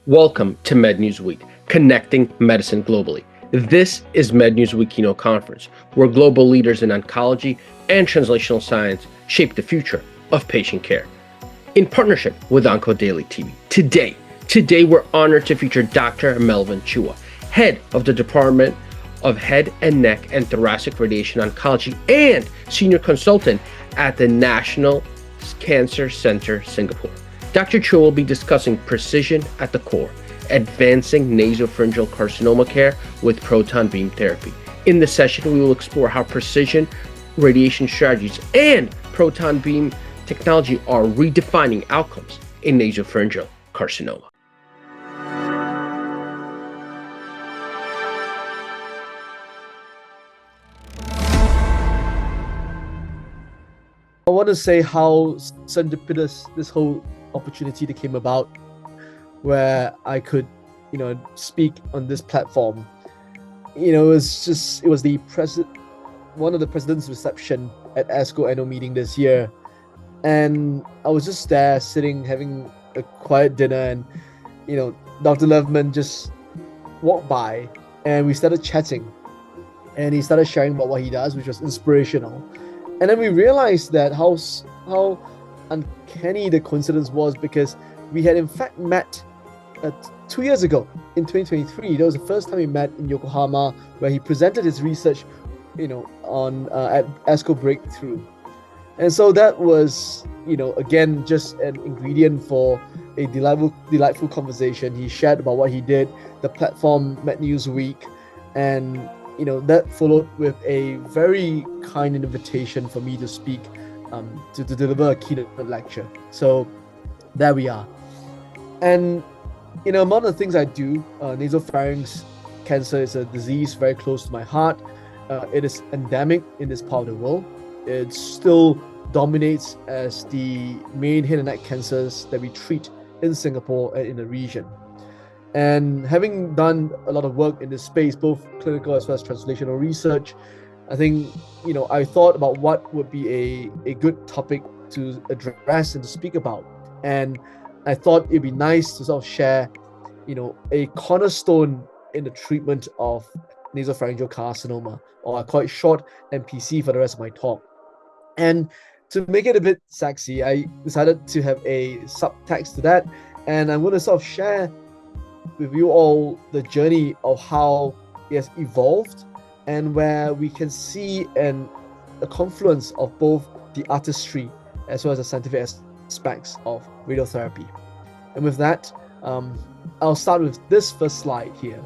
Welcome to MedNewsWeek, connecting medicine globally. This is MedNewsWeek Keynote Conference, where global leaders in oncology and translational science shape the future of patient care. In partnership with OncoDaily TV, today we're honored to feature Dr. Melvin Chua, head of the Department of Head and Neck and Thoracic Radiation Oncology and senior consultant at the National Cancer Center, Singapore. Dr. Chua will be discussing precision at the core, advancing nasopharyngeal carcinoma care with proton beam therapy. In this session, we will explore how precision radiation strategies and proton beam technology are redefining outcomes in nasopharyngeal carcinoma. I want to say how serendipitous this whole opportunity that came about, where I could, speak on this platform. It was one of the president's reception at ASTRO annual meeting this year, and I was just there sitting having a quiet dinner, and Dr. Leyfman just walked by, and we started chatting, and he started sharing about what he does, which was inspirational. And then we realized that how uncanny the coincidence was, because we had in fact met 2 years ago in 2023. That was the first time we met in Yokohama, where he presented his research, on at ASCO Breakthrough. And so that was, again, just an ingredient for a delightful conversation. He shared about what he did, the platform MedNewsWeek, and that followed with a very kind invitation for me to speak, to deliver a keynote lecture. So there we are. And among the things I do, nasopharynx cancer is a disease very close to my heart. It is endemic in this part of the world. It still dominates as the main head and neck cancers that we treat in Singapore and in the region. And having done a lot of work in this space, both clinical as well as translational research, I think, I thought about what would be a good topic to address and to speak about. And I thought it'd be nice to sort of share, a cornerstone in the treatment of nasopharyngeal carcinoma, or I call it short NPC for the rest of my talk. And to make it a bit sexy, I decided to have a subtext to that, and I'm going to sort of share with you all the journey of how it has evolved, and where we can see a confluence of both the artistry as well as the scientific aspects of radiotherapy. And with that, I'll start with this first slide here.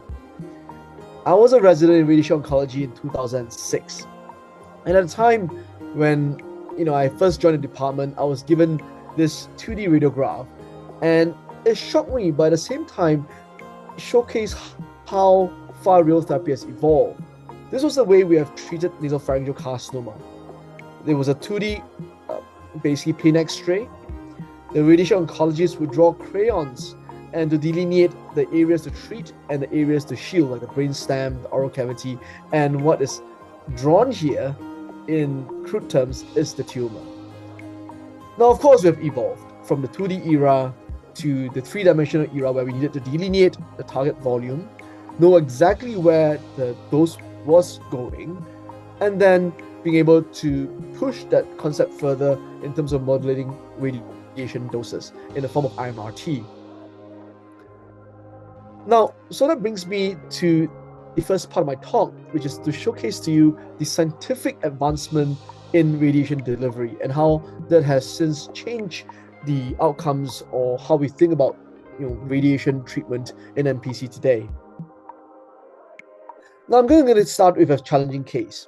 I was a resident in radiation oncology in 2006, and at the time when I first joined the department, I was given this 2D radiograph, and it shocked me, but at the same time showcase how far radiotherapy has evolved. This was the way we have treated nasopharyngeal carcinoma. There was a 2D, basically plain X-ray. The radiation oncologists would draw crayons and to delineate the areas to treat and the areas to shield, like the brainstem, the oral cavity, and what is drawn here in crude terms is the tumor. Now, of course, we have evolved from the 2D era to the 3-dimensional era, where we needed to delineate the target volume, know exactly where the dose was going, and then being able to push that concept further in terms of modulating radiation doses in the form of IMRT. Now, so that brings me to the first part of my talk, which is to showcase to you the scientific advancement in radiation delivery and how that has since changed the outcomes, or how we think about radiation treatment in NPC today. Now I'm going to start with a challenging case.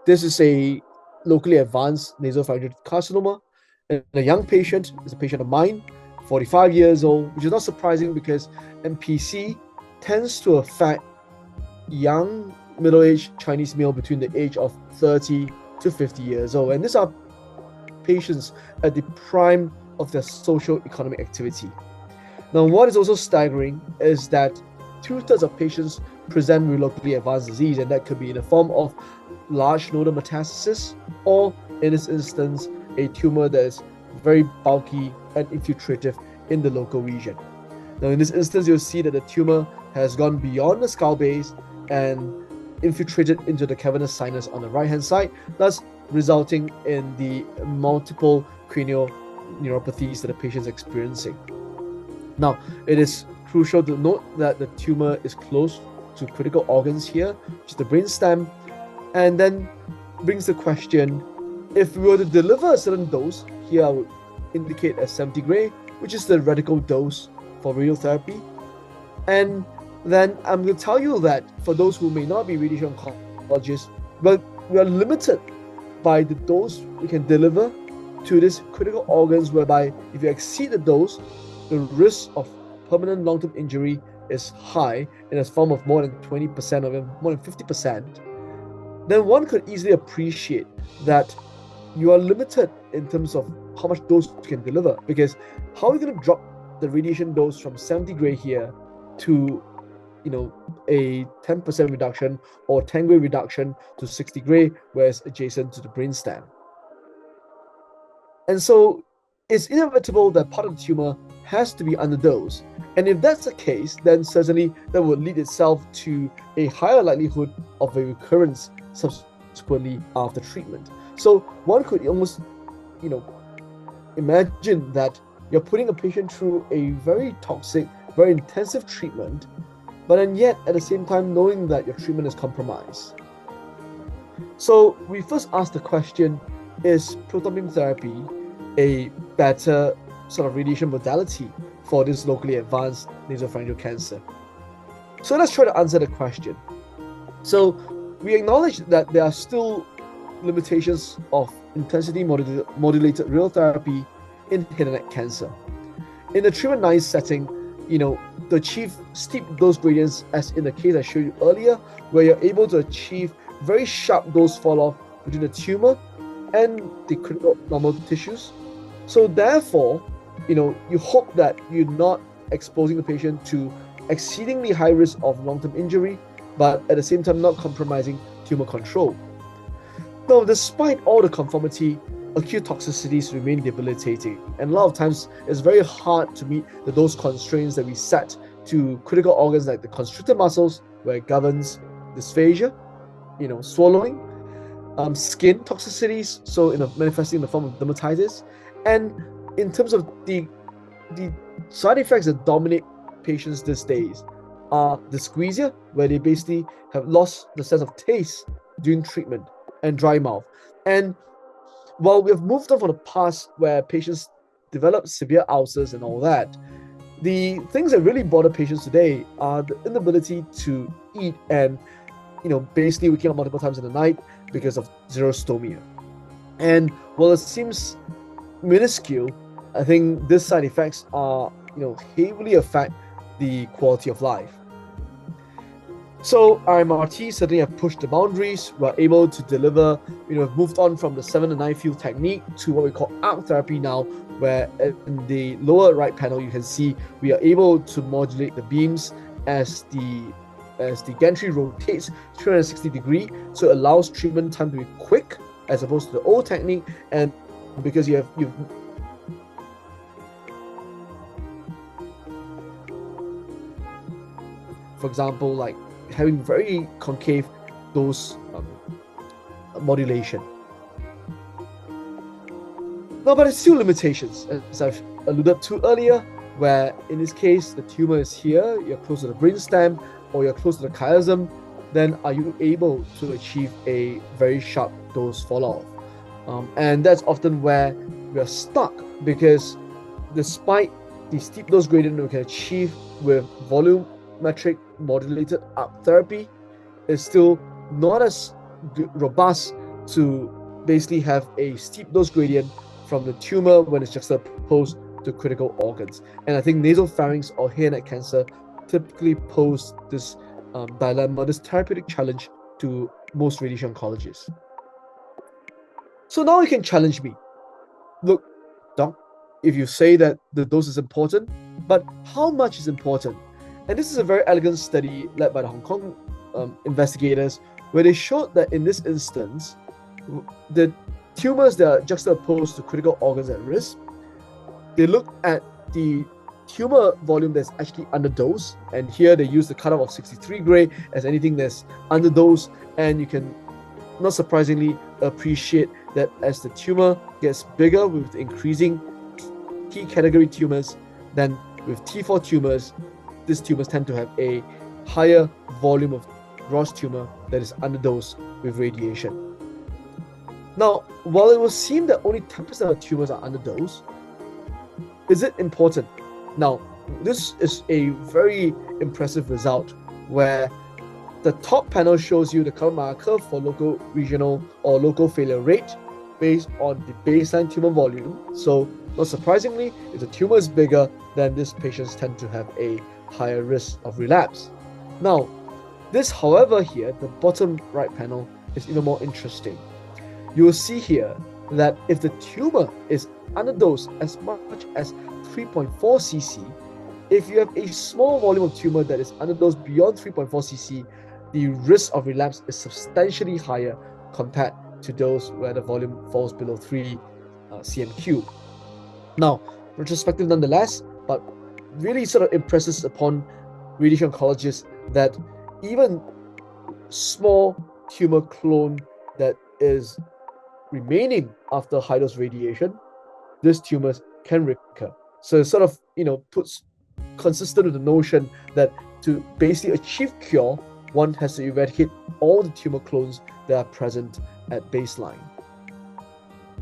This is a locally advanced nasopharyngeal carcinoma, and a young patient is a patient of mine, 45 years old, which is not surprising because NPC tends to affect young middle-aged Chinese male between the age of 30 to 50 years old, and these are patients at the prime of their social economic activity. Now, what is also staggering is that 2/3 of patients present with locally advanced disease, and that could be in the form of large nodal metastasis, or in this instance, a tumor that is very bulky and infiltrative in the local region. Now, in this instance, you'll see that the tumor has gone beyond the skull base and infiltrated into the cavernous sinus on the right-hand side, thus resulting in the multiple cranial neuropathies that the patient is experiencing. Now, it is crucial to note that the tumor is close to critical organs here, which is the brainstem, and then brings the question, if we were to deliver a certain dose, here I would indicate as 70 gray, which is the radical dose for radiotherapy, and then I'm going to tell you that for those who may not be radiation oncologists, but we are limited by the dose we can deliver to these critical organs, whereby if you exceed the dose, the risk of permanent long-term injury is high in a form of more than 20% or more than 50%, then one could easily appreciate that you are limited in terms of how much dose you can deliver, because how are you going to drop the radiation dose from 70 gray here to a 10% reduction or 10 gray reduction to 60 gray, where it's adjacent to the brainstem? And so it's inevitable that part of the tumor has to be underdosed. And if that's the case, then certainly that would lead itself to a higher likelihood of a recurrence subsequently after treatment. So one could almost, imagine that you're putting a patient through a very toxic, very intensive treatment, but then yet at the same time knowing that your treatment is compromised. So we first asked the question, is proton beam therapy a better sort of radiation modality for this locally advanced nasopharyngeal cancer? So let's try to answer the question. So we acknowledge that there are still limitations of intensity modulated radiotherapy in head and neck cancer. In the treatment-naive setting, to achieve steep dose gradients, as in the case I showed you earlier, where you're able to achieve very sharp dose fall-off between the tumor and the critical normal tissues. So therefore, you hope that you're not exposing the patient to exceedingly high risk of long-term injury, but at the same time not compromising tumor control. Now, despite all the conformity, acute toxicities remain debilitating, and a lot of times it's very hard to meet the dose constraints that we set to critical organs like the constricted muscles, where it governs dysphagia, swallowing, skin toxicities, so manifesting in the form of dermatitis, and in terms of the side effects that dominate patients these days are dysgeusia, where they basically have lost the sense of taste during treatment, and dry mouth. And while we have moved on from the past where patients develop severe ulcers and all that, the things that really bother patients today are the inability to eat and, basically waking up multiple times in the night because of xerostomia. And while it seems minuscule, I think these side effects are, heavily affect the quality of life. So IMRT certainly have pushed the boundaries. We're able to deliver, we've moved on from the 7 to 9 field technique to what we call arc therapy now, where in the lower right panel you can see we are able to modulate the beams as the gantry rotates 360 degrees, so it allows treatment time to be quick as opposed to the old technique. And because you've for example, like having very concave dose modulation. No, but it's still limitations, as I've alluded to earlier, where in this case the tumor is here, you're close to the brainstem, or you're close to the chiasm, then are you able to achieve a very sharp dose fall-off? And that's often where we are stuck, because despite the steep dose gradient we can achieve with volumetric modulated arc therapy, is still not as robust to basically have a steep dose gradient from the tumor when it's juxtaposed to critical organs. And I think nasopharynx or head and neck cancer typically pose this dilemma, this therapeutic challenge to most radiation oncologists. So now you can challenge me. Look, doc, if you say that the dose is important, but how much is important? And this is a very elegant study led by the Hong Kong investigators, where they showed that in this instance, the tumors that are juxtaposed to critical organs at risk, they looked at the tumor volume that's actually underdosed, and here they use the cutoff of 63 gray as anything that's underdosed, and you can not surprisingly appreciate that as the tumor gets bigger with increasing T category tumors, then with T4 tumors, these tumors tend to have a higher volume of gross tumor that is underdosed with radiation. Now, while it will seem that only 10% of tumors are underdosed, is it important? Now, this is a very impressive result where the top panel shows you the Kaplan-Meier curve for local, regional, or local failure rate based on the baseline tumor volume. So, not surprisingly, if the tumor is bigger, then these patients tend to have a higher risk of relapse. Now, this, however, here, the bottom right panel is even more interesting. You will see here that if the tumor is underdosed as much as 3.4 cc, if you have a small volume of tumor that is underdosed beyond 3.4 cc, the risk of relapse is substantially higher compared to those where the volume falls below 3 cm3. Now, retrospective nonetheless, but really sort of impresses upon radiation oncologists that even small tumor clone that is remaining after high dose radiation, these tumors can recur. So it sort of, puts consistent with the notion that to basically achieve cure, one has to eradicate all the tumor clones that are present at baseline.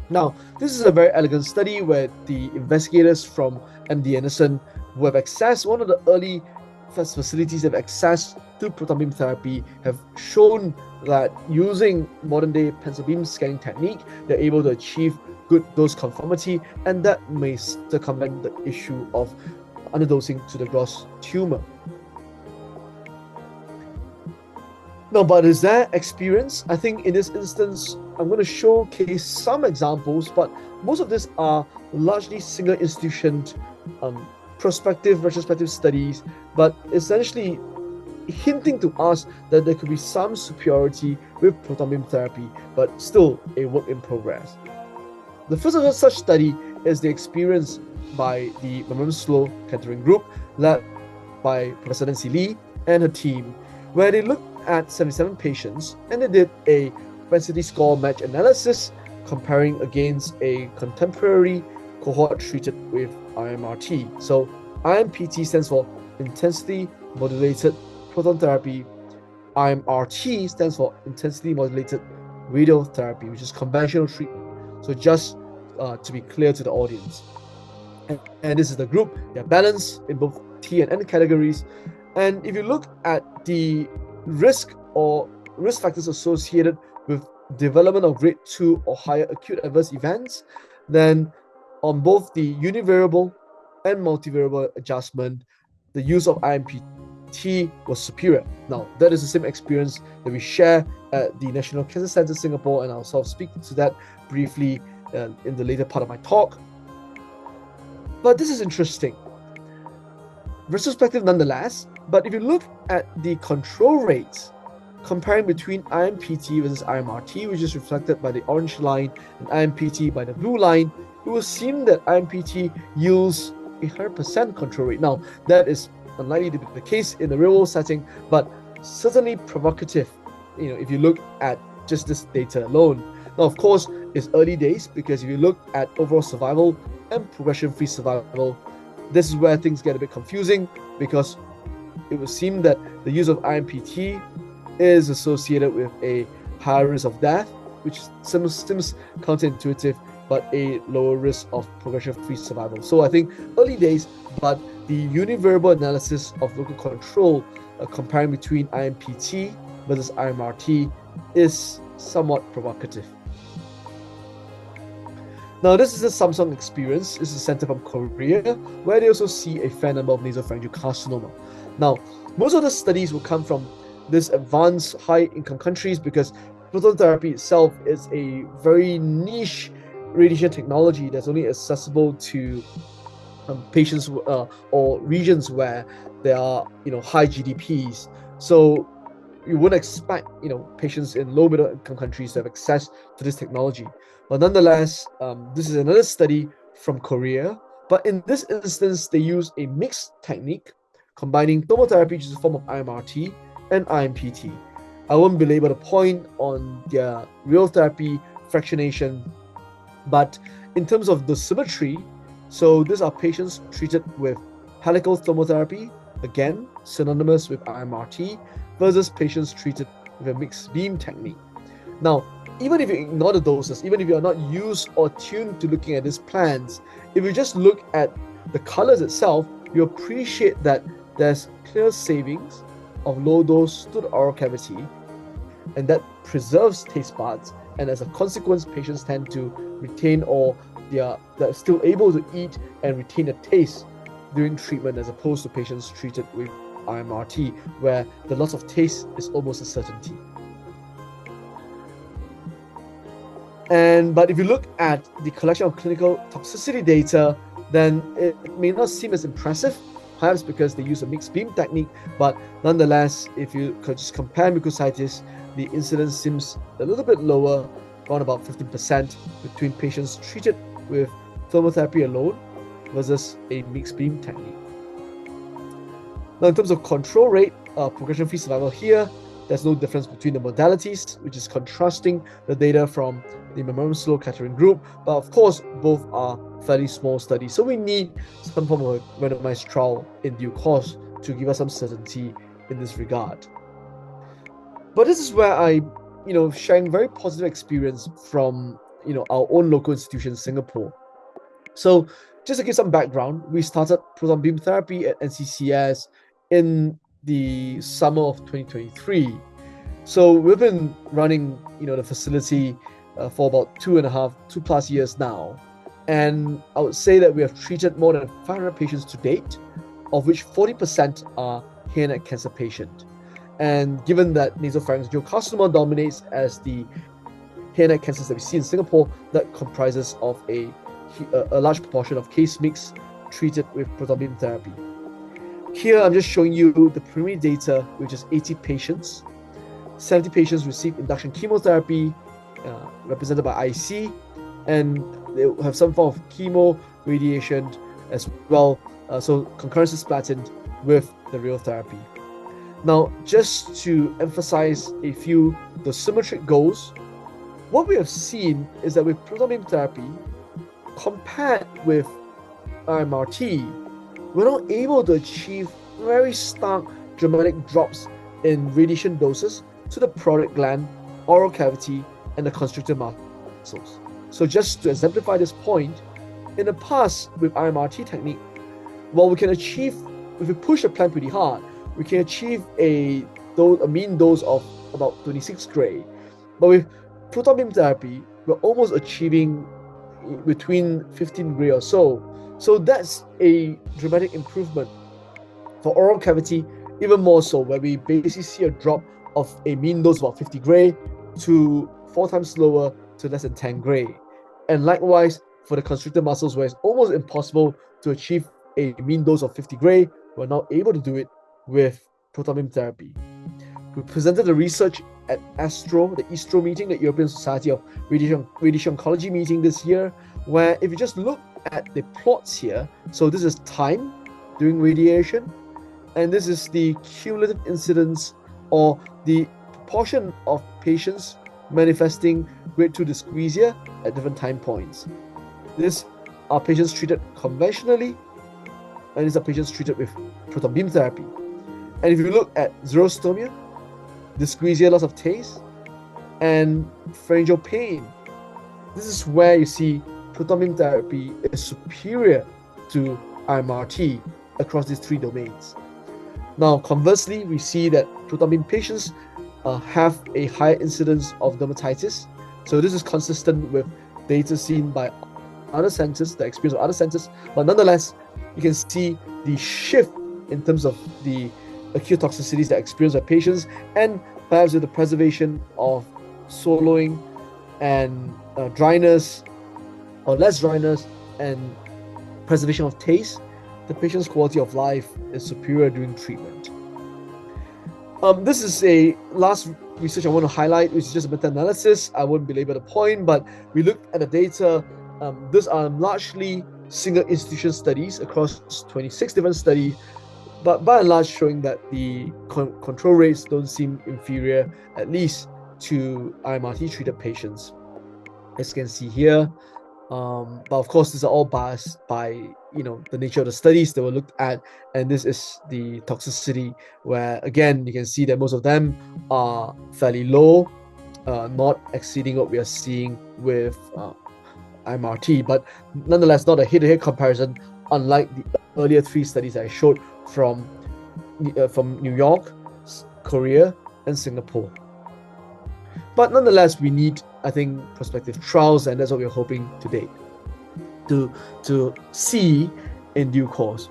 Now, this is a very elegant study where the investigators from MD Anderson, who have accessed one of the early facilities that have access to proton beam therapy, have shown that using modern day pencil beam scanning technique, they're able to achieve good dose conformity, and that may circumvent the issue of underdosing to the gross tumor. Now, but is that experience? I think in this instance, I'm going to showcase some examples, but most of these are largely single institution prospective, retrospective studies, but essentially hinting to us that there could be some superiority with proton beam therapy, but still a work in progress. The first of such study is the experience by the Melvin L Kettering group, led by Professor Nancy Lee and her team, where they looked at 77 patients and they did a propensity score match analysis comparing against a contemporary cohort treated with IMRT. So IMPT stands for intensity modulated proton therapy. IMRT stands for intensity modulated radiotherapy, which is conventional treatment. So just to be clear to the audience. And this is the group. They're balanced in both T and N categories. And if you look at the risk factors associated with development of grade 2 or higher acute adverse events, then on both the univariable and multivariable adjustment, the use of IMPT was superior. Now, that is the same experience that we share at the National Cancer Center Singapore, and I'll sort of speak to that briefly in the later part of my talk. But this is interesting. Retrospective nonetheless, but if you look at the control rates, comparing between IMPT versus IMRT, which is reflected by the orange line, and IMPT by the blue line, it will seem that IMPT yields a 100% control rate. Now, that is unlikely to be the case in the real world setting, but certainly provocative, if you look at just this data alone. Now, of course, it's early days, because if you look at overall survival and progression-free survival, this is where things get a bit confusing, because it would seem that the use of IMPT is associated with a higher risk of death, which seems counterintuitive, but a lower risk of progression-free survival. So I think early days, but the univariable analysis of local control comparing between IMPT versus IMRT is somewhat provocative. Now, this is a Samsung experience. This is a center from Korea, where they also see a fair number of nasopharyngeal carcinoma. Now, most of the studies will come from this advanced high-income countries, because proton therapy itself is a very niche radiation technology that's only accessible to patients or regions where there are high GDPs. So you wouldn't expect patients in low middle income countries to have access to this technology. But nonetheless, this is another study from Korea But in this instance, they use a mixed technique combining thermotherapy, which is a form of IMRT, and IMPT. I won't belabor the point on their radiotherapy fractionation, but in terms of dosimetry, so these are patients treated with helical thermotherapy, again synonymous with IMRT, versus patients treated with a mixed beam technique. Now, even if you ignore the doses, even if you are not used or tuned to looking at these plans, if you just look at the colors itself, you appreciate that there's clear savings of low dose to the oral cavity, and that preserves taste buds, and as a consequence, patients tend to retain, or they're still able to eat and retain a taste during treatment, as opposed to patients treated with IMRT, where the loss of taste is almost a certainty. But if you look at the collection of clinical toxicity data, then it may not seem as impressive, perhaps because they use a mixed beam technique, but nonetheless, if you could just compare mucositis, the incidence seems a little bit lower, around about 15%, between patients treated with thermotherapy alone versus a mixed beam technique. Now, in terms of control rate, progression-free survival here, there's no difference between the modalities, which is contrasting the data from the Memorial Sloan Kettering group, but of course, both are fairly small studies, so we need some form of a randomized trial in due course to give us some certainty in this regard. But this is where I, sharing very positive experience from, our own local institution in Singapore. So just to give some background, we started proton beam therapy at NCCS in the summer of 2023. So we've been running, the facility for about 2+ years now. And I would say that we have treated more than 500 patients to date, of which 40% are hair and neck cancer patients. And given that nasopharyngeal carcinoma dominates as the hair and neck cancers that we see in Singapore, that comprises of a large proportion of case mix treated with proton beam therapy. Here, I'm just showing you the preliminary data, which is 80 patients. 70 patients received induction chemotherapy, represented by IC, and they have some form of chemo, radiation as well, so concurrent cisplatin with the radiotherapy. Now, just to emphasize a few dosimetric goals, what we have seen is that with proton beam therapy, compared with IMRT, we're not able to achieve very stark, dramatic drops in radiation doses to the parotid gland, oral cavity, and the constrictor muscles. So just to exemplify this point, in the past with IMRT technique, while we can achieve, if we push the plan pretty hard, we can achieve a mean dose of about 26 gray. But with proton beam therapy, we're almost achieving between 15 gray or so. So that's a dramatic improvement. For oral cavity, even more so, where we basically see a drop of a mean dose of about 50 gray to 4 times lower to less than 10 gray. And likewise, for the constrictor muscles, where it's almost impossible to achieve a mean dose of 50 gray, we're now able to do it with proton beam therapy. We presented the research at ASTRO, the EASTRO meeting, the European Society of Radiation Oncology meeting this year, where if you just look at the plots here, so this is time during radiation, and this is the cumulative incidence or the proportion of patients manifesting grade 2 dysgeusia at different time points. These are patients treated conventionally, and these are patients treated with proton beam therapy. And if you look at xerostomia, dysgeusia, loss of taste, and pharyngeal pain, this is where you see proton beam therapy is superior to IMRT across these 3 domains. Now, conversely, we see that proton beam patients have a higher incidence of dermatitis. So this is consistent with data seen by other centers, the experience of other centers, but nonetheless, you can see the shift in terms of the acute toxicities that are experienced by patients, and perhaps with the preservation of swallowing and dryness or less dryness and preservation of taste, the patient's quality of life is superior during treatment. This is a last research I want to highlight, which is just a meta-analysis. I won't belabor the point, but we looked at the data. These are largely single institution studies across 26 different studies, but by and large showing that the control rates don't seem inferior, at least to IMRT treated patients, as you can see here. But of course, these are all biased by the nature of the studies that were looked at, and this is the toxicity, where again you can see that most of them are fairly low, not exceeding what we are seeing with IMRT, but nonetheless not a head-to-head comparison, unlike the earlier 3 studies I showed from New York, Korea, and Singapore. But nonetheless, we need, I think, prospective trials, and that's what we're hoping today to see in due course.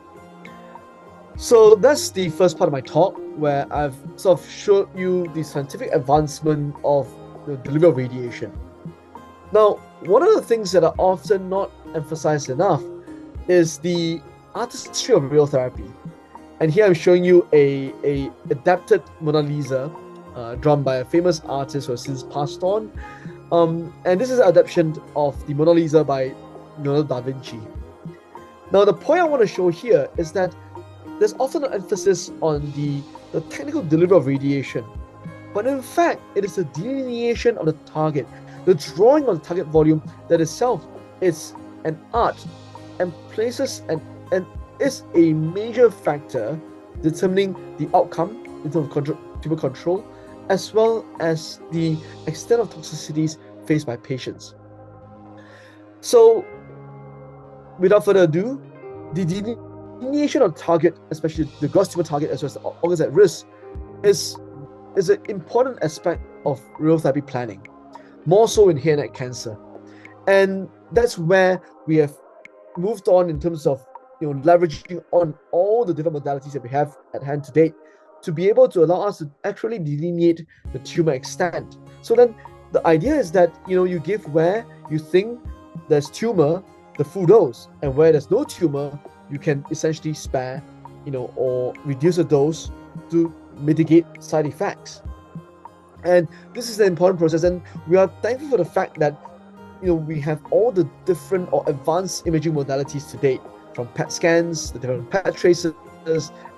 So that's the first part of my talk, where I've sort of showed you the scientific advancement of the delivery of radiation. Now, one of the things that are often not emphasized enough is the artistry of radiotherapy. And here I'm showing you a adapted Mona Lisa drawn by a famous artist who has since passed on. And this is an adaptation of the Mona Lisa by Leonardo da Vinci. Now, the point I want to show here is that there's often an emphasis on the technical delivery of radiation, but in fact, it is the delineation of the target, the drawing of the target volume that itself is an art and places and is a major factor determining the outcome in terms of tumor control, as well as the extent of toxicities faced by patients. So, without further ado, the delineation of target, especially the gross tumor target as well as the organs at risk, is an important aspect of radiotherapy planning, more so in head and neck cancer. And that's where we have moved on in terms of leveraging on all the different modalities that we have at hand to date to be able to allow us to actually delineate the tumor extent. So then the idea is that you give where you think there's tumor the full dose, and where there's no tumor you can essentially spare or reduce the dose to mitigate side effects. And this is an important process, and we are thankful for the fact that we have all the different or advanced imaging modalities to date, from PET scans, the different PET tracers,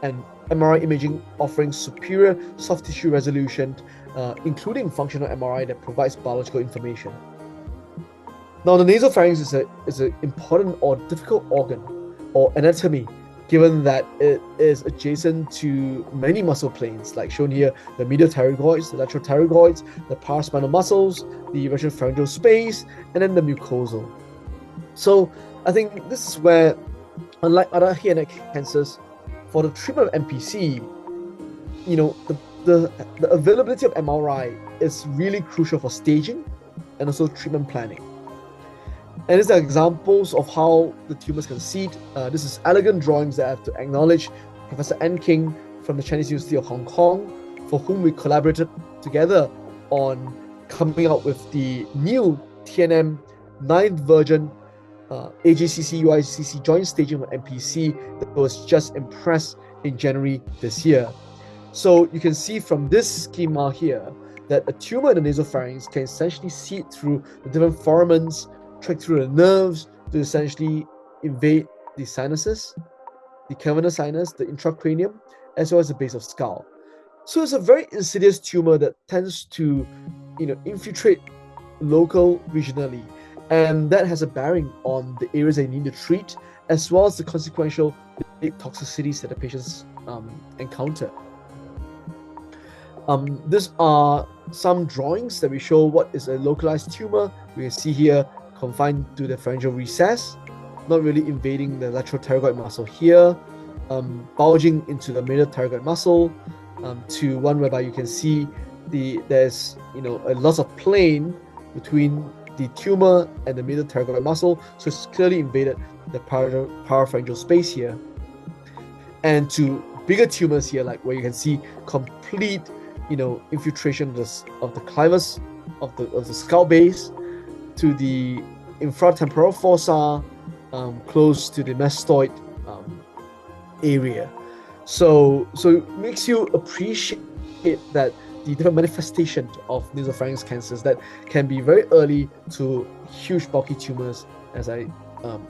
and MRI imaging offering superior soft tissue resolution, including functional MRI that provides biological information. Now, the nasopharynx is an important or difficult organ or anatomy, given that it is adjacent to many muscle planes, like shown here, the medial pterygoids, the lateral pterygoids, the paraspinal muscles, the retropharyngeal space, and then the mucosal. So I think this is where, unlike other head and neck cancers, for the treatment of NPC, the availability of MRI is really crucial for staging and also treatment planning. And these are examples of how the tumors can seed. This is elegant drawings that I have to acknowledge Professor N. King from the Chinese University of Hong Kong, for whom we collaborated together on coming out with the new TNM 9th version AJCC-UICC joint staging with NPC that was just impressed in January this year. So you can see from this schema here that a tumor in the nasopharynx can essentially seed through the different foramens, track through the nerves to essentially invade the sinuses, the cavernous sinus, the intracranium, as well as the base of skull. So it's a very insidious tumor that tends to, infiltrate local regionally, and that has a bearing on the areas they need to treat, as well as the consequential toxicities that the patients encounter. These are some drawings that we show what is a localized tumor. We can see here confined to the pharyngeal recess, not really invading the lateral pterygoid muscle here, bulging into the medial pterygoid muscle, to one whereby you can see there's a loss of plane between the tumor and the medial pterygoid muscle, so it's clearly invaded the parapharyngeal space here. And to bigger tumors here, like where you can see complete infiltration of the clivus of the skull base to the infratemporal fossa, close to the mastoid area. So it makes you appreciate that the different manifestation of nasopharynx cancers that can be very early to huge bulky tumors, as I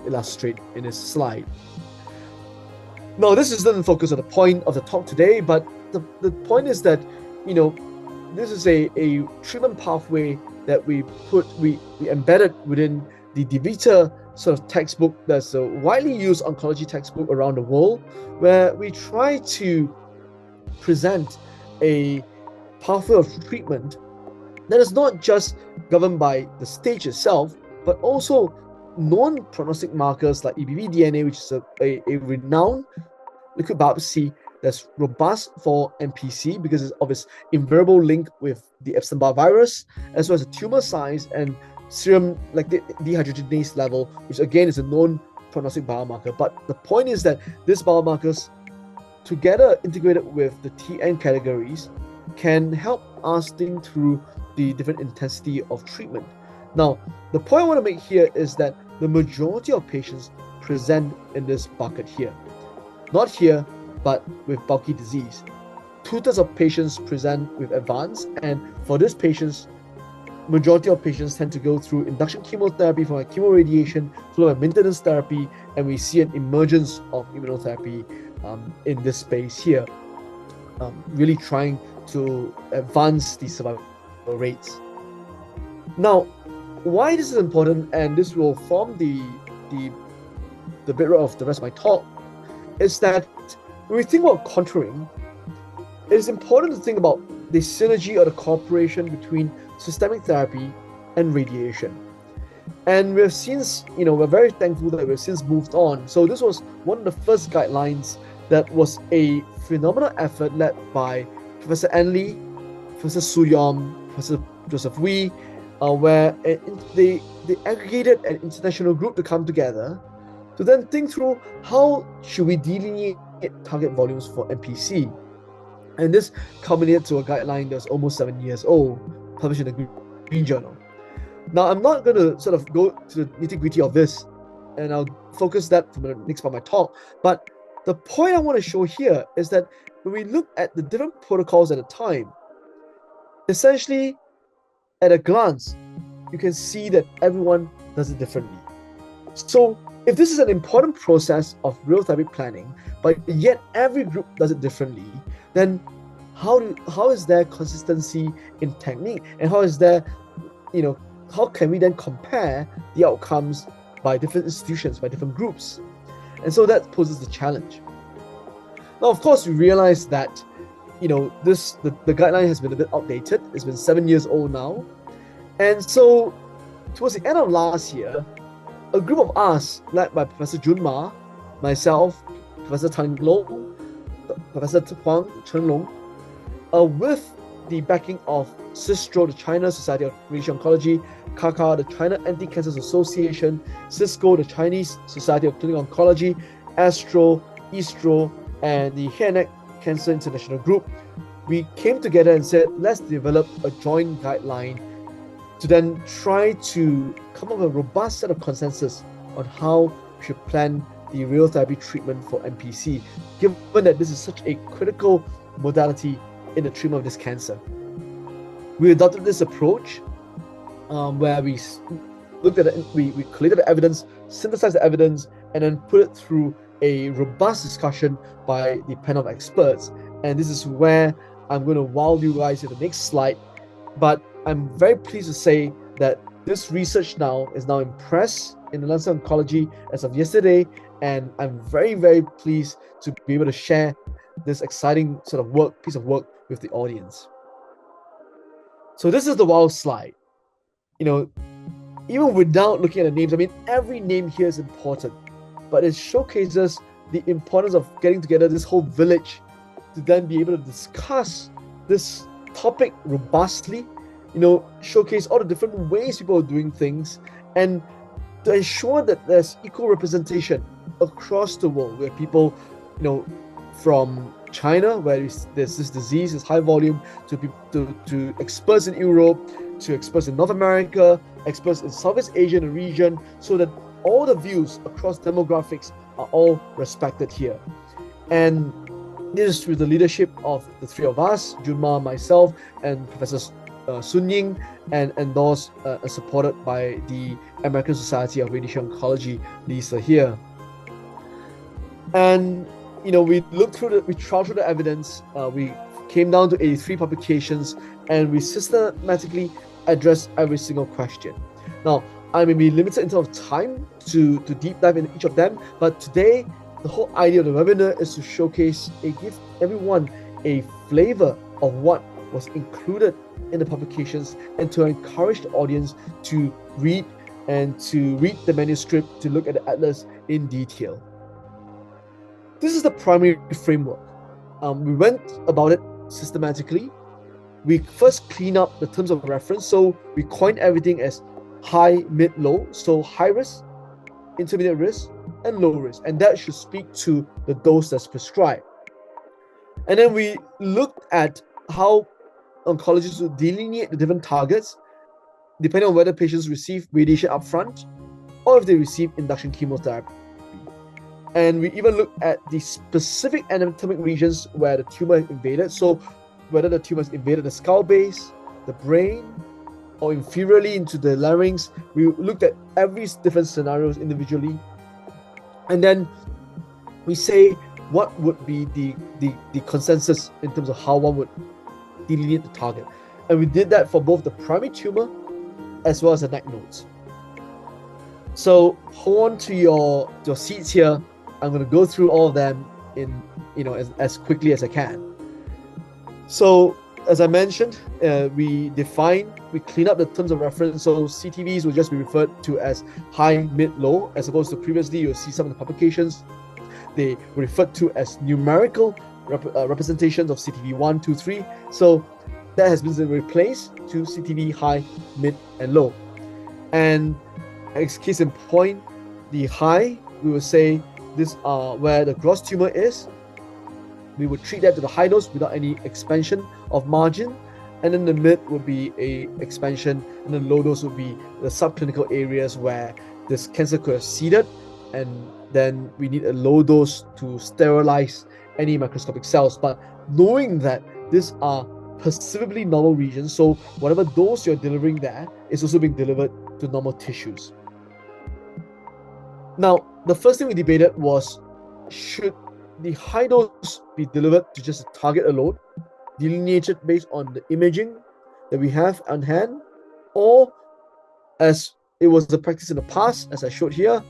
illustrate in this slide. Now, this isn't focus on the point of the talk today, but the point is that, this is a treatment pathway that we embedded within the DeVita sort of textbook. That's a widely used oncology textbook around the world, where we try to present a pathway of treatment that is not just governed by the stage itself, but also known prognostic markers like EBV DNA, which is a renowned liquid biopsy that's robust for NPC because of its invariable link with the Epstein-Barr virus, as well as the tumor size and serum like the dehydrogenase level, which again is a known prognostic biomarker. But the point is that these biomarkers, together integrated with the TN categories, can help us think through the different intensity of treatment. Now, the point I want to make here is that the majority of patients present in this bucket here. Not here, but with bulky disease. 2/3 of patients present with advanced, and for these patients, majority of patients tend to go through induction chemotherapy from chemoradiation, followed by maintenance therapy, and we see an emergence of immunotherapy in this space here, really trying to advance the survival rates. Now, why this is important, and this will form the bedrock of the rest of my talk, is that when we think about contouring, it is important to think about the synergy or the cooperation between systemic therapy and radiation. And we've since, we're very thankful that we've since moved on. So this was one of the first guidelines that was a phenomenal effort led by Professor An Lee, Professor Su Yom, Professor Joseph Wee, where they aggregated an international group to come together to then think through how should we delineate target volumes for NPC. And this culminated to a guideline that was almost 7 years old, published in the Green Journal. Now, I'm not going to sort of go to the nitty-gritty of this, and I'll focus that from the next part of my talk. But the point I want to show here is that when we look at the different protocols at a time, essentially, at a glance, you can see that everyone does it differently. So, if this is an important process of radiotherapy planning, but yet every group does it differently, then how is there consistency in technique, and how is there, how can we then compare the outcomes by different institutions, by different groups? And so that poses the challenge. Now, of course, we realize that, the guideline has been a bit outdated. It's been 7 years old now. And so towards the end of last year, a group of us, led by Professor Jun Ma, myself, Professor Tan Long, Professor Huang Chenlong, with the backing of CISTRO, the China Society of Radiation Oncology, CACA, the China Anti-Cancer Association, CISCO, the Chinese Society of Clinical Oncology, ASTRO, EASTRO, and the Head and Neck Cancer International Group, we came together and said, let's develop a joint guideline to then try to come up with a robust set of consensus on how we should plan the radiotherapy treatment for NPC, given that this is such a critical modality in the treatment of this cancer. We adopted this approach where we looked at it, we collated the evidence, synthesized the evidence, and then put it through a robust discussion by the panel of experts. And this is where I'm going to wow you guys with the next slide. But I'm very pleased to say that this research now is now in press in the Lancet Oncology as of yesterday, and I'm very, very pleased to be able to share this exciting sort of piece of work with the audience. So this is the wow slide. Even without looking at the names, I mean, every name here is important, but it showcases the importance of getting together this whole village to then be able to discuss this topic robustly, showcase all the different ways people are doing things, and to ensure that there's equal representation across the world, where people, from China, where there's this disease, is high volume, to experts in Europe, to experts in North America, experts in Southeast Asia and the region, so that all the views across demographics are all respected here. And this is through the leadership of the three of us, Junma, myself, and Professor Sun Ying and endorsed and supported by the American Society of Radiation Oncology, Lisa here. And we trawled through the evidence. We came down to 83 publications, and we systematically addressed every single question. Now, I may be limited in terms of time to deep dive into each of them, but today the whole idea of the webinar is to showcase give everyone a flavor of what was included in the publications and to encourage the audience to read the manuscript, to look at the atlas in detail. This is the primary framework. We went about it systematically. We first clean up the terms of reference, so we coined everything as high, mid, low. So high risk, intermediate risk, and low risk, and that should speak to the dose that's prescribed. And then we looked at how oncologists would delineate the different targets depending on whether patients receive radiation upfront or if they receive induction chemotherapy. And we even looked at the specific anatomic regions where the tumor invaded, so whether the tumor has invaded the skull base, the brain, or inferiorly into the larynx. We looked at every different scenarios individually, and then we say what would be the consensus in terms of how one would delineate the target. And we did that for both the primary tumor as well as the neck nodes. So hold on to your seats here. I'm going to go through all of them in as quickly as I can. So as I mentioned, we clean up the terms of reference. So CTVs will just be referred to as high, mid, low, as opposed to previously you'll see some of the publications they were referred to as numerical representations of CTV 1, 2, 3. So that has been replaced to CTV high, mid, and low. And as case in point, the high, we will say these are where the gross tumor is. We would treat that to the high dose without any expansion of margin. And then the mid would be a expansion, and the low dose would be the subclinical areas where this cancer could have seeded, and then we need a low dose to sterilize any microscopic cells. But knowing that these are perceivably normal regions, so whatever dose you're delivering there is also being delivered to normal tissues. Now, the first thing we debated was, should the high dose be delivered to just a target alone, delineated based on the imaging that we have on hand, or as it was the practice in the past, as I showed here,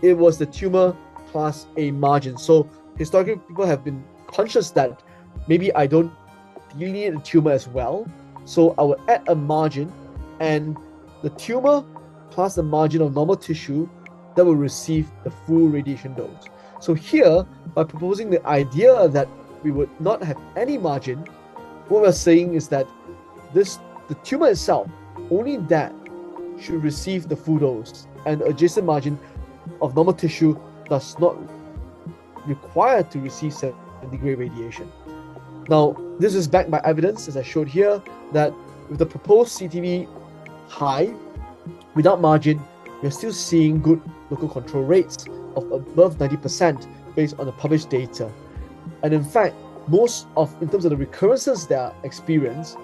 it was the tumor plus a margin. So historically, people have been conscious that maybe I don't delineate the tumor as well, so I will add a margin, and the tumor plus the margin of normal tissue that will receive the full radiation dose. So here, by proposing the idea that we would not have any margin, what we're saying is that the tumor itself, only that should receive the full dose, and the adjacent margin of normal tissue does not require to receive 70-degree radiation. Now, this is backed by evidence, as I showed here, that with the proposed CTV high, without margin, we're still seeing good local control rates of above 90% based on the published data. And in fact, in terms of the recurrences that are experienced,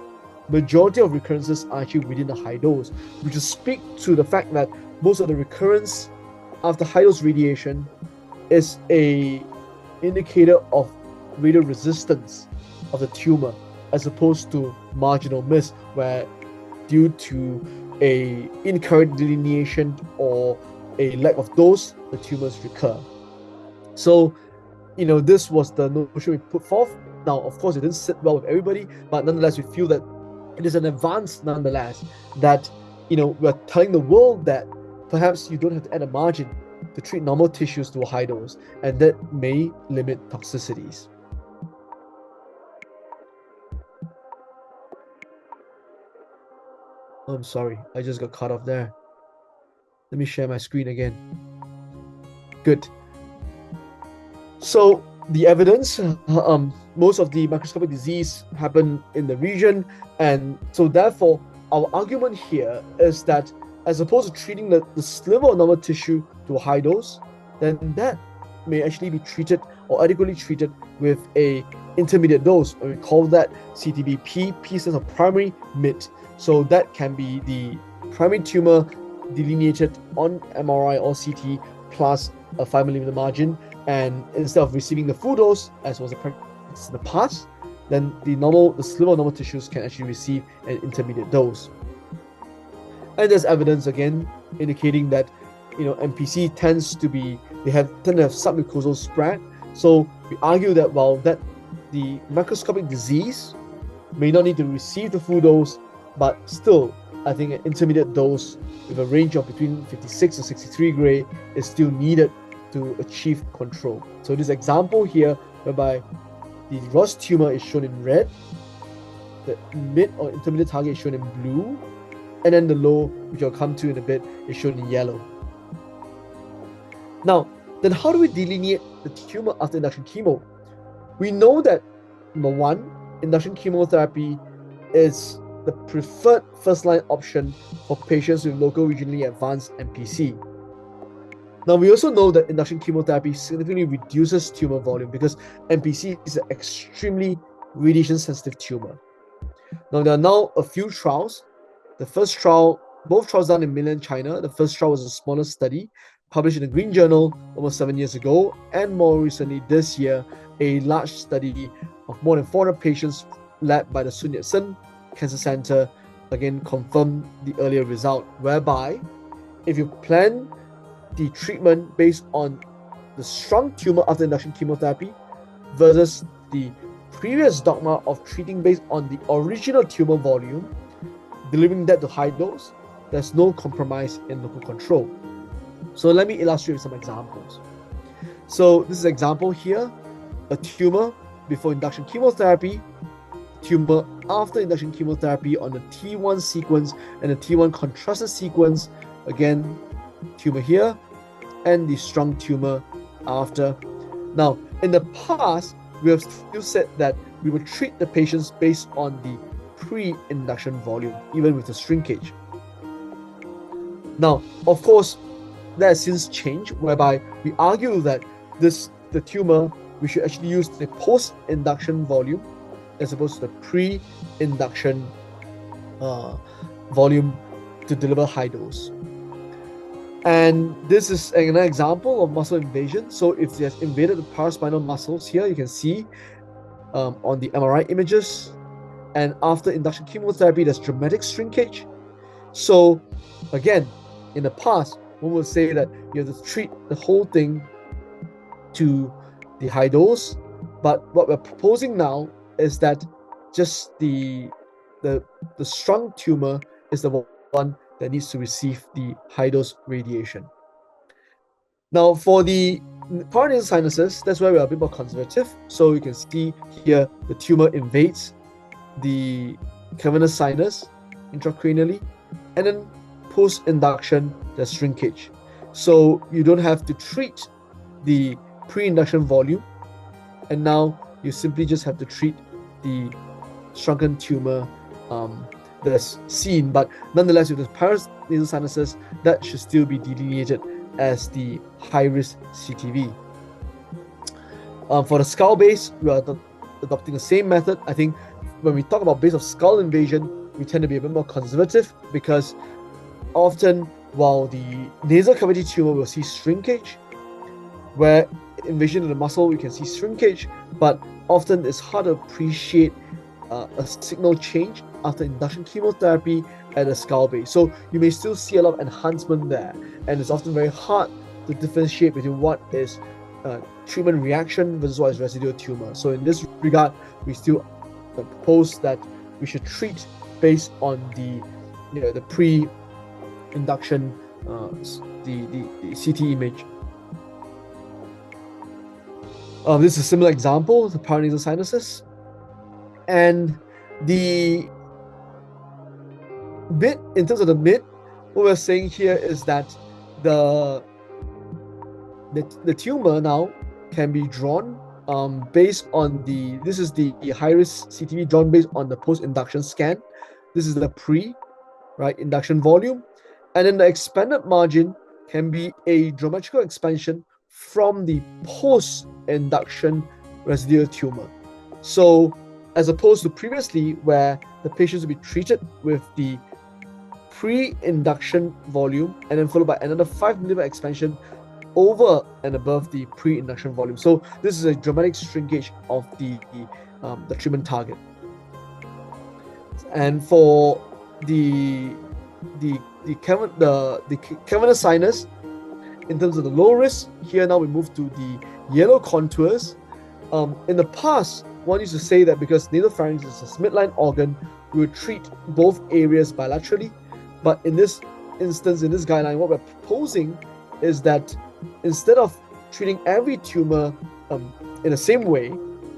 majority of recurrences are actually within the high dose, which will speak to the fact that most of the recurrence after high dose radiation is a indicator of radio resistance of the tumor, as opposed to marginal miss, where due to a incorrect delineation or a lack of dose, the tumors recur. So, this was the notion we put forth. Now, of course, it didn't sit well with everybody, but nonetheless, we feel that it is an advance, nonetheless, that, we're telling the world that perhaps you don't have to add a margin to treat normal tissues to a high dose, and that may limit toxicities. Oh, I'm sorry, I just got cut off there. Let me share my screen again. Good. So the evidence, most of the microscopic disease happen in the region, and so therefore our argument here is that as opposed to treating the sliver of normal tissue to a high dose, then that may actually be treated or adequately treated with a intermediate dose, and we call that CTB-P. P stands for primary mid. So that can be the primary tumor delineated on MRI or CT plus a 5mm margin, and instead of receiving the full dose, as was the practice in the past, then the sliver of normal tissues can actually receive an intermediate dose. And there's evidence again indicating that MPC tend to have submucosal spread. So we argue that while that the microscopic disease may not need to receive the full dose, but still, I think an intermediate dose with a range of between 56 to 63 gray is still needed to achieve control. So this example here, whereby the Ross tumor is shown in red, the mid or intermediate target is shown in blue, and then the low, which I'll come to in a bit, is shown in yellow. Now, then how do we delineate the tumor after induction chemo? We know that, number one, induction chemotherapy is the preferred first-line option for patients with local regionally advanced MPC. Now, we also know that induction chemotherapy significantly reduces tumor volume because MPC is an extremely radiation-sensitive tumor. Now, there are now a few trials. The first trial, both trials done in mainland China. The first trial was a smaller study published in the Green Journal almost 7 years ago, and more recently this year, a large study of more than 400 patients led by the Sun Yat-sen Cancer Center again confirmed the earlier result, whereby if you plan the treatment based on the strong tumor after induction chemotherapy versus the previous dogma of treating based on the original tumor volume, delivering that to high dose, there's no compromise in local control. So let me illustrate with some examples. So this is an example here, a tumor before induction chemotherapy, tumor after induction chemotherapy on the T1 sequence and the T1 contrasted sequence. Again, tumor here, and the strong tumor after. Now, in the past, we have still said that we would treat the patients based on the pre-induction volume, even with the shrinkage. Now, of course, that has since changed, whereby we argue that the tumor, we should actually use the post-induction volume as opposed to the pre-induction volume to deliver high dose. And this is an example of muscle invasion. So if it has invaded the paraspinal muscles here, you can see on the MRI images, and after induction chemotherapy, there's dramatic shrinkage. So again, in the past, one would say that you have to treat the whole thing to the high dose, but what we're proposing now is that just the strong tumor is the one that needs to receive the high dose radiation. Now, for the paranasal sinuses, that's where we're a bit more conservative. So you can see here the tumor invades the cavernous sinus intracranially, and then post-induction, there's shrinkage. So you don't have to treat the pre-induction volume, and now you simply just have to treat the shrunken tumor that's seen. But nonetheless, with the paranasal sinuses, that should still be delineated as the high-risk CTV. For the skull base, we are adopting the same method. I think when we talk about base of skull invasion, we tend to be a bit more conservative, because often while the nasal cavity tumor will see shrinkage, where invasion of the muscle we can see shrinkage, but often it's hard to appreciate a signal change after induction chemotherapy at the skull base. So you may still see a lot of enhancement there, and it's often very hard to differentiate between what is treatment reaction versus what is residual tumor. So in this regard, we still propose that we should treat based on the pre-induction the CT image. This is a similar example, the paranasal sinuses. And the mid, in terms of the mid, what we're saying here is that the tumor now can be drawn based on this is the high-risk CTV drawn based on the post-induction scan. This is the induction volume. And then the expanded margin can be a geometrical expansion from the post post-induction residual tumor. So as opposed to previously where the patients will be treated with the pre-induction volume and then followed by another 5 mm expansion over and above the pre-induction volume. So this is a dramatic shrinkage of the treatment target. And for the cavernous sinus, in terms of the low risk, here now we move to the yellow contours. In the past, one used to say that because nasopharynx is a midline organ, we would treat both areas bilaterally. But in this instance, in this guideline, what we're proposing is that instead of treating every tumor in the same way,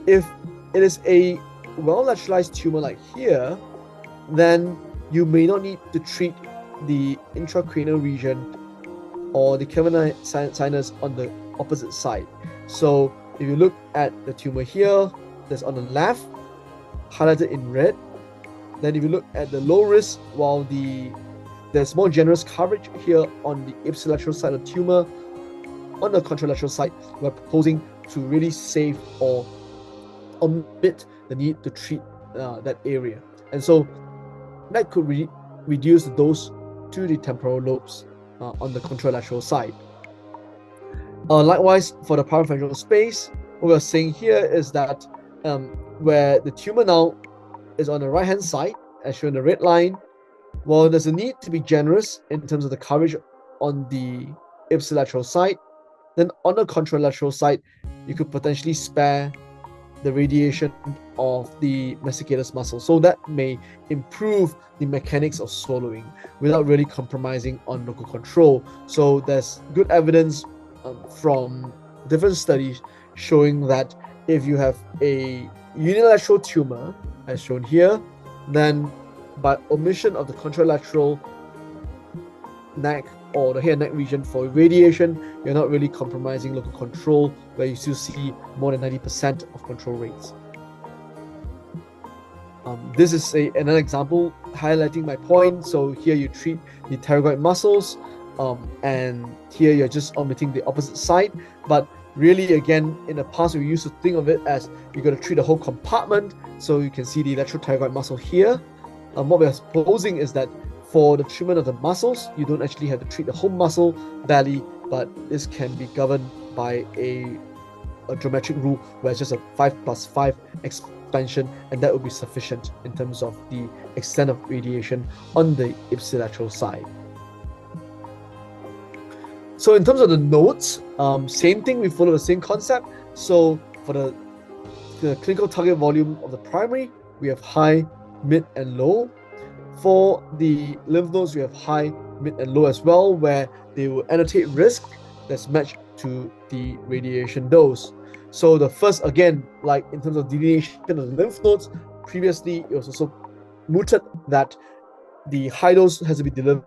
if it is a well-lateralized tumor like here, then you may not need to treat the intracranial region or the cavernous sinus on the opposite side. So if you look at the tumor here, that's on the left, highlighted in red. Then if you look at the low risk, while there's more generous coverage here on the ipsilateral side of the tumor, on the contralateral side, we're proposing to really save or omit the need to treat that area. And so that could reduce the dose to the temporal lobes on the contralateral side. Likewise, for the parapharyngeal space, what we're saying here is that where the tumor now is on the right-hand side, as shown in the red line, well, there's a need to be generous in terms of the coverage on the ipsilateral side. Then on the contralateral side, you could potentially spare the radiation of the masticatus muscle. So that may improve the mechanics of swallowing without really compromising on local control. So there's good evidence from different studies showing that if you have a unilateral tumor, as shown here, then by omission of the contralateral neck or the hair neck region for radiation, you're not really compromising local control, where you still see more than 90% of control rates. This is another example highlighting my point. So here you treat the pterygoid muscles, and here you're just omitting the opposite side. But really, again, in the past, we used to think of it as you're going to treat the whole compartment. So you can see the lateral pterygoid muscle here. What we're proposing is that for the treatment of the muscles, you don't actually have to treat the whole muscle belly, but this can be governed by a geometric rule where it's just a 5+5 expansion, and that will be sufficient in terms of the extent of radiation on the ipsilateral side. So in terms of the nodes, same thing, we follow the same concept. So for the clinical target volume of the primary, we have high, mid, and low. For the lymph nodes, we have high, mid, and low as well, where they will annotate risk that's matched to the radiation dose. So the first, again, like in terms of delineation of the lymph nodes, previously it was also mooted that the high dose has to be delivered.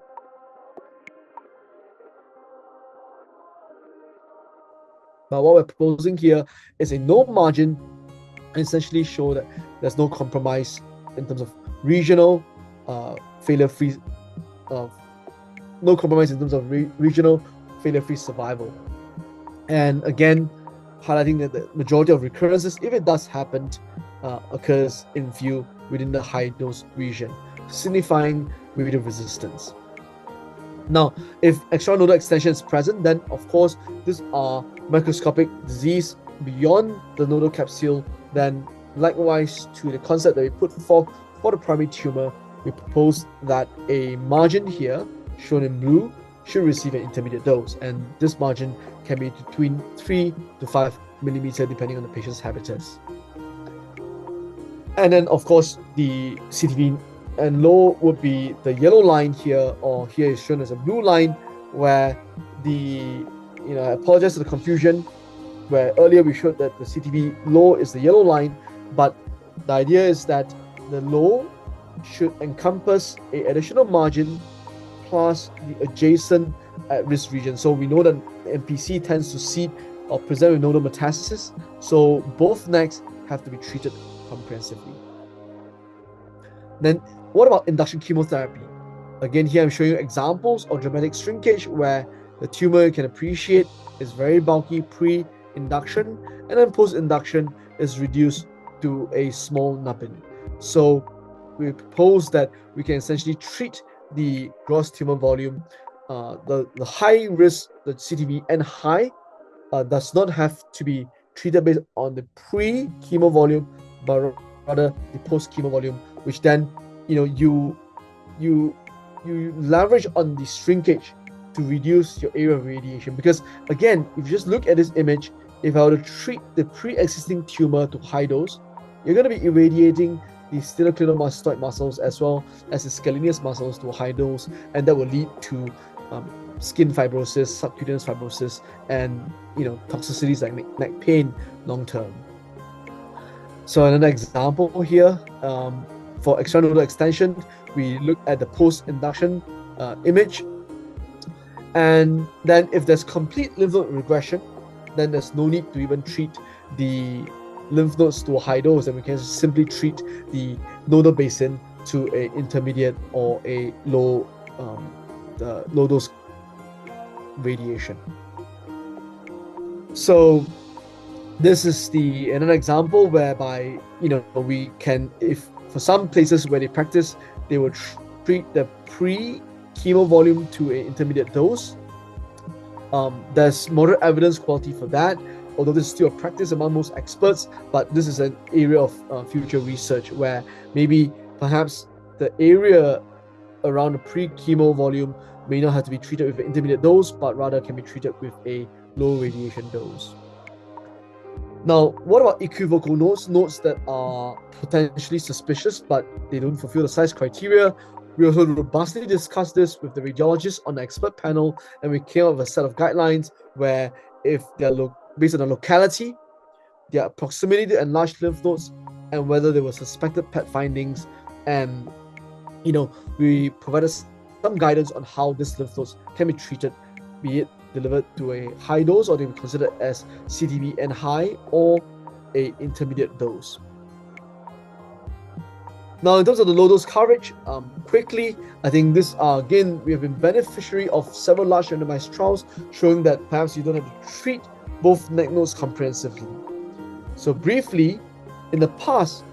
But what we're proposing here is a no margin, and essentially show that there's no compromise in terms of regional failure-free, no compromise in terms of regional failure-free survival. And again, highlighting that the majority of recurrences, if it does happen, occurs in view within the high dose region, signifying radio resistance. Now, if extra-nodal extension is present, then of course these are microscopic disease beyond the nodal capsule. Then likewise to the concept that we put forth for the primary tumor, we propose that a margin here, shown in blue, should receive an intermediate dose, and this margin can be between 3 to 5 millimeter depending on the patient's habitus. And then of course the CTV and low would be the yellow line here, or here is shown as a blue line, where I apologize for the confusion, where earlier we showed that the CTV low is the yellow line, but the idea is that the low should encompass an additional margin plus the adjacent at-risk region. So we know that NPC tends to seed or present with nodal metastasis, so both necks have to be treated comprehensively. Then what about induction chemotherapy? Again, here I'm showing you examples of dramatic shrinkage where the tumor, you can appreciate, is very bulky pre induction, and then post-induction is reduced to a small nubbin. So we propose that we can essentially treat the gross tumor volume, the high risk, the CTV and high, does not have to be treated based on the pre-chemo volume, but rather the post-chemo volume, which then you leverage on the shrinkage to reduce your area of radiation. Because again, if you just look at this image, if I were to treat the pre-existing tumor to high dose, you're going to be irradiating the sternocleidomastoid muscles as well as the scalenus muscles to a high dose, and that will lead to skin fibrosis, subcutaneous fibrosis, and toxicities like neck pain long term. So another example here, for extra-nodal extension, we look at the post-induction image, and then if there's complete lymph node regression, then there's no need to even treat the lymph nodes to a high dose, and we can simply treat the nodal basin to a intermediate or a low dose radiation. So this is another example whereby we can, if for some places where they practice, they will treat the pre-chemo volume to an intermediate dose. There's moderate evidence quality for that, although this is still a practice among most experts, but this is an area of future research where maybe perhaps the area around the pre-chemo volume may not have to be treated with an intermediate dose, but rather can be treated with a low radiation dose. Now, what about equivocal nodes, nodes that are potentially suspicious, but they don't fulfill the size criteria? We also robustly discussed this with the radiologists on the expert panel, and we came up with a set of guidelines where if they're based on the locality, their proximity to enlarged lymph nodes, and whether there were suspected PET findings, and we provided some guidance on how these lymph nodes can be treated, be it delivered to a high dose or they be considered as CTV high or a intermediate dose. Now, in terms of the low dose coverage, quickly, I think this again, we have been beneficiary of several large randomized trials showing that perhaps you don't have to treat both neck nodes comprehensively. So briefly, in the past,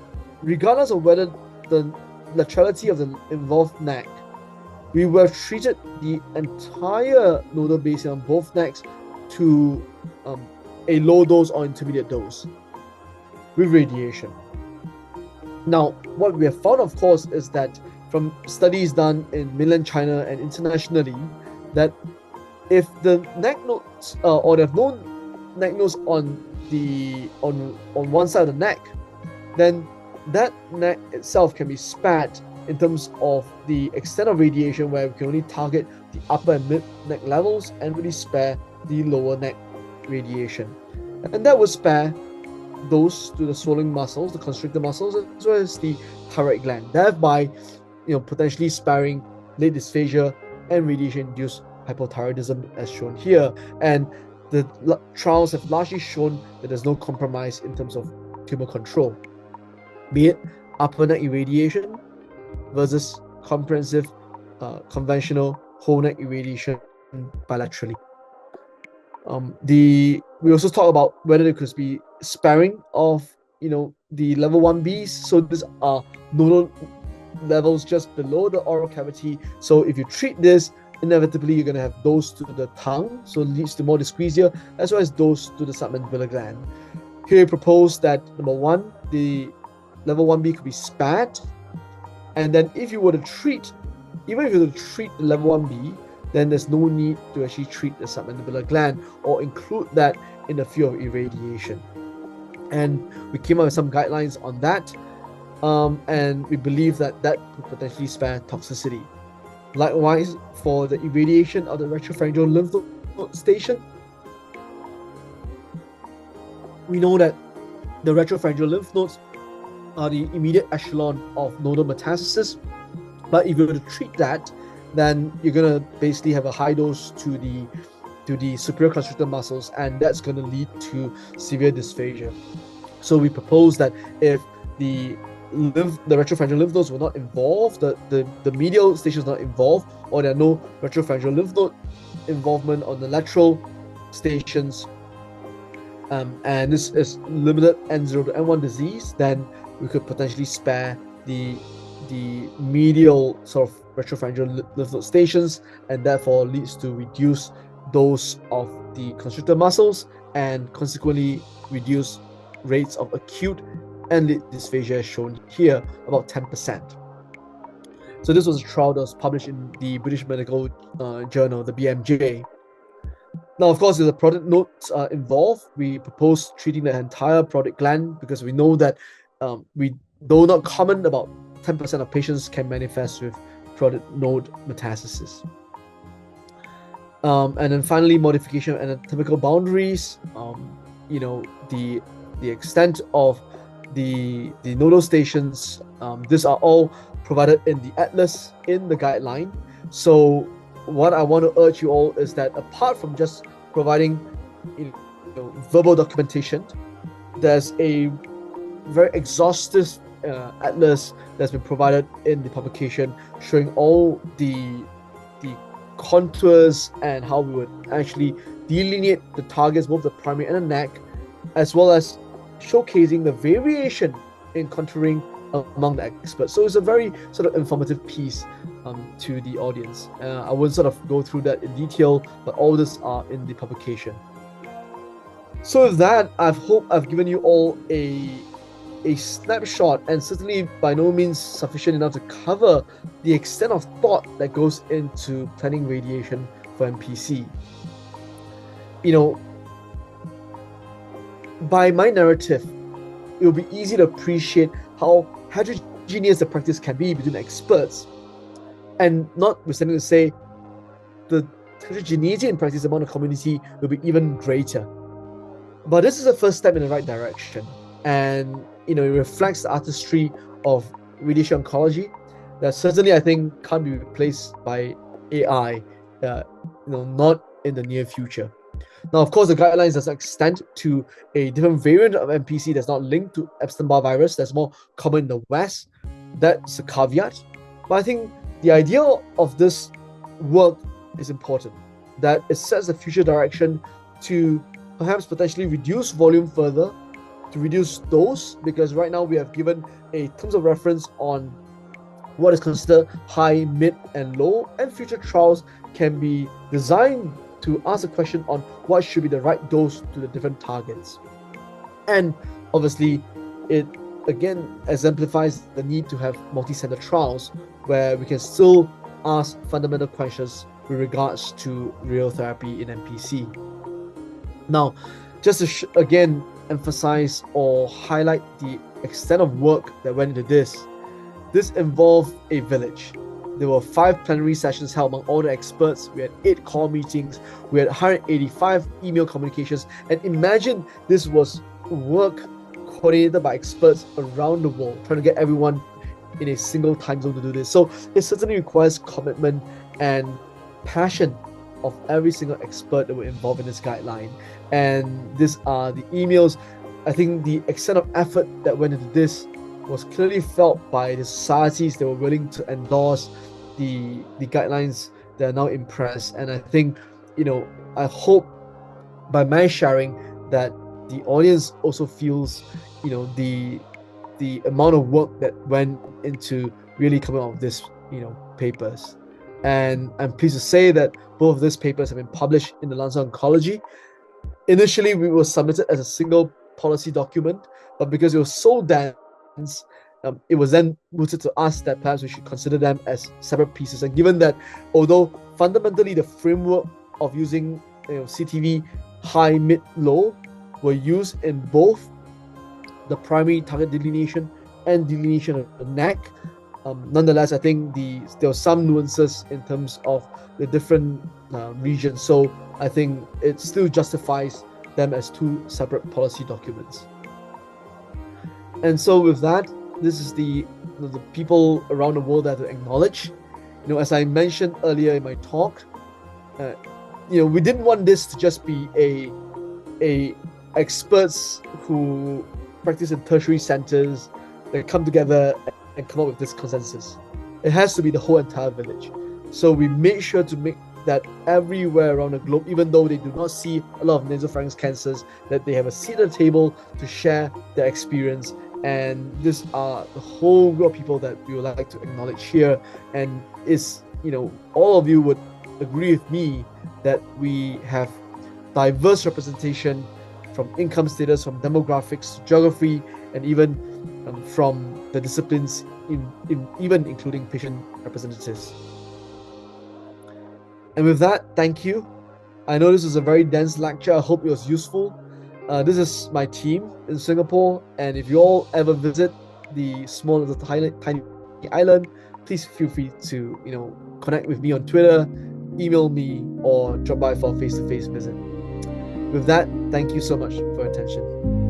regardless of whether the laterality of the involved neck, we would have treated the entire nodal basin on both necks to a low dose or intermediate dose with radiation. Now, what we have found, of course, is that from studies done in mainland China and internationally, that if the neck nodes or there are no neck nodes on one side of the neck, then that neck itself can be spared in terms of the extent of radiation, where we can only target the upper and mid neck levels and really spare the lower neck radiation. And that would spare those to the swallowing muscles, the constrictor muscles, as well as the thyroid gland, thereby potentially sparing late dysphagia and radiation-induced hypothyroidism as shown here. And the trials have largely shown that there's no compromise in terms of tumor control, be it upper neck irradiation versus comprehensive conventional whole neck irradiation bilaterally. We also talk about whether there could be sparing of the level 1Bs. So these are nodal levels just below the oral cavity. So if you treat this, inevitably you're going to have those to the tongue, so it leads to more dyscrasia, as well as those to the submandibular gland. Here we propose that number one, the level 1B could be spared, and then if you were to treat, even if you were to treat the level 1B, then there's no need to actually treat the submandibular gland or include that in the field of irradiation. And we came up with some guidelines on that, and we believe that that could potentially spare toxicity. Likewise, for the irradiation of the retropharyngeal lymph node station, we know that the retropharyngeal lymph nodes are the immediate echelon of nodal metastasis, but if you were to treat that, then you're going to basically have a high dose to the superior constrictor muscles, and that's going to lead to severe dysphagia. So we propose that if the retropharyngeal lymph nodes were not involved, the medial station is not involved, or there are no retropharyngeal lymph node involvement on the lateral stations, and this is limited N0 to N1 disease, then we could potentially spare the medial sort of retropharyngeal lymph node stations, and therefore leads to reduced dose of the constrictor muscles and consequently reduce rates of acute end-lid dysphagia shown here, about 10%. So this was a trial that was published in the British Medical Journal, the BMJ. Now, of course, there's a parotid node involved. We propose treating the entire parotid gland because we know that though not common, about 10% of patients can manifest with parotid node metastasis. And then finally, modification of anatomical boundaries. The extent of the nodal stations. These are all provided in the atlas in the guideline. So what I want to urge you all is that apart from just providing verbal documentation, there's a very exhaustive atlas that's been provided in the publication showing all the contours and how we would actually delineate the targets, both the primary and the neck, as well as showcasing the variation in contouring among the experts. So it's a very sort of informative piece to the audience. I won't sort of go through that in detail, but all this are in the publication. So with that, I hope I've given you all a snapshot, and certainly by no means sufficient enough to cover the extent of thought that goes into planning radiation for MPC. By my narrative, it will be easy to appreciate how heterogeneous the practice can be between experts, and notwithstanding to say the heterogeneity in practice among the community will be even greater. But this is a first step in the right direction, and it reflects the artistry of radiation oncology that certainly I think can't be replaced by AI, not in the near future. Now, of course, the guidelines does not extend to a different variant of MPC that's not linked to Epstein-Barr virus that's more common in the West. That's a caveat. But I think the idea of this work is important, that it sets a future direction to perhaps potentially reduce volume further, to reduce dose, because right now we have given a terms of reference on what is considered high, mid, and low, and future trials can be designed to ask a question on what should be the right dose to the different targets. And obviously, it again exemplifies the need to have multi-center trials where we can still ask fundamental questions with regards to radiotherapy in MPC. Now, just to again emphasize or highlight the extent of work that went into this involved a village. There were 5 plenary sessions held among all the experts. We had 8 call meetings. We had 185 email communications. And imagine this was work coordinated by experts around the world, trying to get everyone in a single time zone to do this. So it certainly requires commitment and passion of every single expert that were involved in this guideline. And these are the emails. I think the extent of effort that went into this was clearly felt by the societies that were willing to endorse the guidelines that are now in press. And I think, I hope by my sharing that the audience also feels, the amount of work that went into really coming out of this, papers. And I'm pleased to say that both of these papers have been published in the Lancet Oncology. Initially, we were submitted as a single policy document, but because it was so dense, it was then mooted to us that perhaps we should consider them as separate pieces. And given that, although fundamentally the framework of using CTV high, mid, low were used in both the primary target delineation and delineation of the neck, nonetheless, I think there were some nuances in terms of the different regions. So I think it still justifies them as 2 separate policy documents. And so with that, this is the people around the world that I acknowledge. As I mentioned earlier in my talk, we didn't want this to just be a experts who practice in tertiary centers that come together and come up with this consensus. It has to be the whole entire village. So we made sure to make that everywhere around the globe, even though they do not see a lot of nasopharynx cancers, that they have a seat at the table to share their experience. And these are the whole group of people that we would like to acknowledge here. And is, all of you would agree with me that we have diverse representation from income status, from demographics, geography, and even from the disciplines, even including patient representatives. And with that, thank you. I know this was a very dense lecture. I hope it was useful. This is my team in Singapore, and if you all ever visit the small little tiny island, please feel free to connect with me on Twitter, email me, or drop by for a face-to-face visit. With that, thank you so much for your attention.